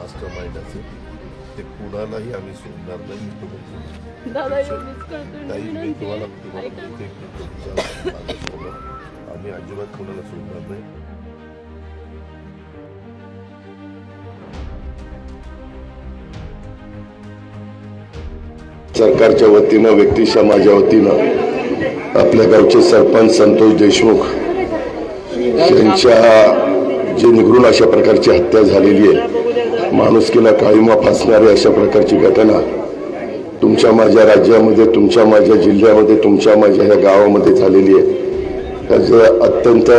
Master mind असेल ते कुणालाही आम्ही सोडणार नाही. दादा एवढीच करतो मी तुम्हाला आम्ही अजिबात कुणाला सोडणार नाही. सरकारच्या वतीनं व्यक्ती समाजा वतीनं आपल्या गावचे सरपंच संतोष देशमुख यांच्या जी निगरून अशा प्रकारची हत्या झालेली आहे, माणुसकीला काळीमा फासणारी अशा प्रकारची घटना तुमच्या माझ्या राज्यामध्ये, तुमच्या माझ्या जिल्ह्यामध्ये, तुमच्या माझ्या ह्या गावामध्ये झालेली आहे. त्याचं अत्यंत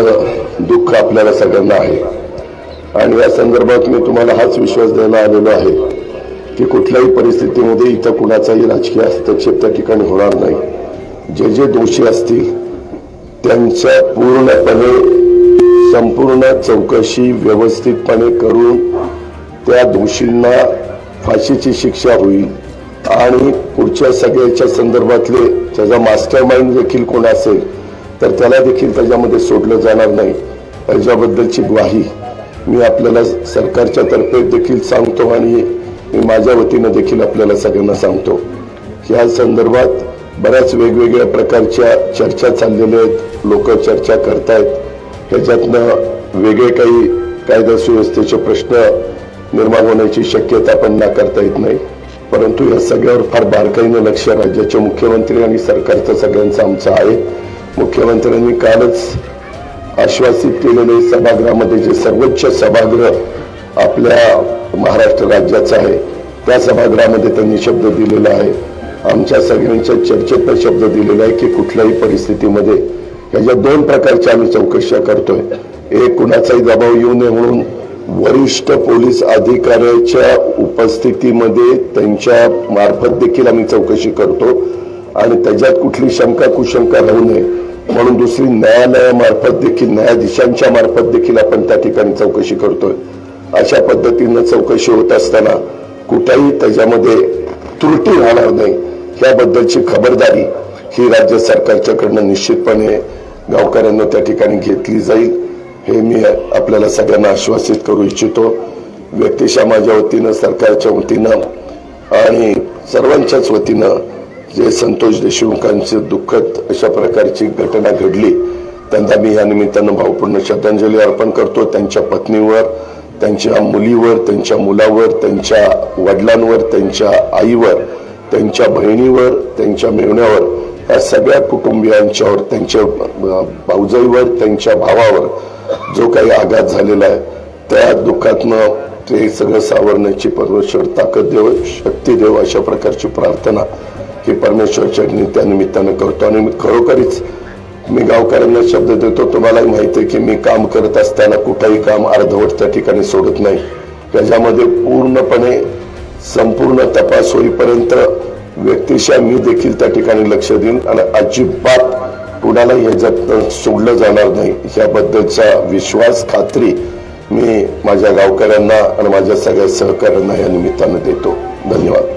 दुःख आपल्याला सगळ्यांना आहे. आणि या संदर्भात मी तुम्हाला हाच विश्वास द्यायला आलेलो आहे की कुठल्याही परिस्थितीमध्ये इथं कुणाचाही राजकीय हस्तक्षेप त्या ठिकाणी होणार नाही. जे जे दोषी असतील त्यांच्या पूर्णपणे संपूर्ण चौकशी व्यवस्थितपणे करून त्या दोषींना फाशीची शिक्षा होईल. आणि पुढच्या सगळ्याच्या संदर्भातले त्याचा मास्टर माइंड देखील कोण असेल तर त्याला देखील त्याच्यामध्ये सोडलं जाणार नाही. याच्याबद्दलची ग्वाही मी आपल्याला सरकारच्या तर्फे देखील सांगतो आणि मी माझ्या वतीनं देखील आपल्याला सगळ्यांना सांगतो. या संदर्भात बऱ्याच वेगवेगळ्या प्रकारच्या चर्चा चाललेल्या आहेत. लोक चर्चा करतायत. ह्याच्यातनं वेगळे काही कायदा सुव्यवस्थेचे प्रश्न निर्माण होण्याची शक्यता पण नाकारता येत नाही. परंतु या सगळ्यावर फार बारकाईनं लक्ष राज्याचे मुख्यमंत्री आणि सरकारचं सगळ्यांचं आमचं आहे. मुख्यमंत्र्यांनी कालच आश्वासित केलेले सभागृहामध्ये जे सर्वोच्च सभागृह आपल्या महाराष्ट्र राज्याचं आहे त्या सभागृहामध्ये त्यांनी शब्द दिलेला आहे. आमच्या सगळ्यांच्या चर्चेतनं शब्द दिलेला आहे की कुठल्याही परिस्थितीमध्ये ह्याच्या दोन प्रकारच्या आम्ही चौकशा करतोय. एक, कुणाचाही दबाव येऊ नये म्हणून वरिष्ठ पोलीस अधिकाऱ्याच्या उपस्थितीमध्ये त्यांच्या मार्फत देखील आम्ही चौकशी करतो. आणि त्याच्यात कुठली शंका कुशंका राहू नये म्हणून दुसरी न्यायालयामार्फत देखील, न्यायाधीशांच्या मार्फत देखील आपण त्या ठिकाणी चौकशी करतोय. अशा पद्धतीनं चौकशी होत असताना कुठेही त्याच्यामध्ये त्रुटी राहणार नाही याबद्दलची खबरदारी ही राज्य सरकारच्याकडनं निश्चितपणे गावकऱ्यांना त्या ठिकाणी घेतली जाईल हे मी आपल्याला सगळ्यांना आश्वासित करू इच्छितो. व्यक्ती समाजाच्या वतीनं, सरकारच्या वतीनं आणि सर्वांच्याच वतीनं जे संतोष देशमुखांचे दुःखद अशा प्रकारची घटना घडली त्यांना मी या निमित्तानं भावपूर्ण श्रद्धांजली अर्पण करतो. त्यांच्या पत्नीवर, त्यांच्या मुलीवर, त्यांच्या मुलावर, त्यांच्या वडिलांवर, त्यांच्या आईवर, त्यांच्या बहिणीवर, त्यांच्या मेवण्यावर, या सगळ्या कुटुंबियांच्यावर, त्यांच्या भाऊजाईवर, त्यांच्या भावावर जो काही आघात झालेला आहे त्या दुःखातनं ते सगळं सावरण्याची परमेश्वर ताकद देव, शक्ती देव अशा प्रकारची प्रार्थना ही परमेश्वरच्या त्या निमित्तानं करतो. आणि मी खरोखरीच मी गावकऱ्यांना शब्द देतो, तुम्हालाही माहिती आहे की मी काम करत असताना कुठेही काम अर्धवट त्या ठिकाणी सोडत नाही. त्याच्यामध्ये पूर्णपणे संपूर्ण तपास होईपर्यंत व्यक्तिशः मी देखील त्या ठिकाणी लक्ष देईन आणि अजिबात कुणालाही ह्याच्यात सोडलं जाणार नाही याबद्दलचा विश्वास, खात्री मी माझ्या गावकऱ्यांना आणि माझ्या सगळ्या सहकाऱ्यांना या निमित्तानं देतो. धन्यवाद.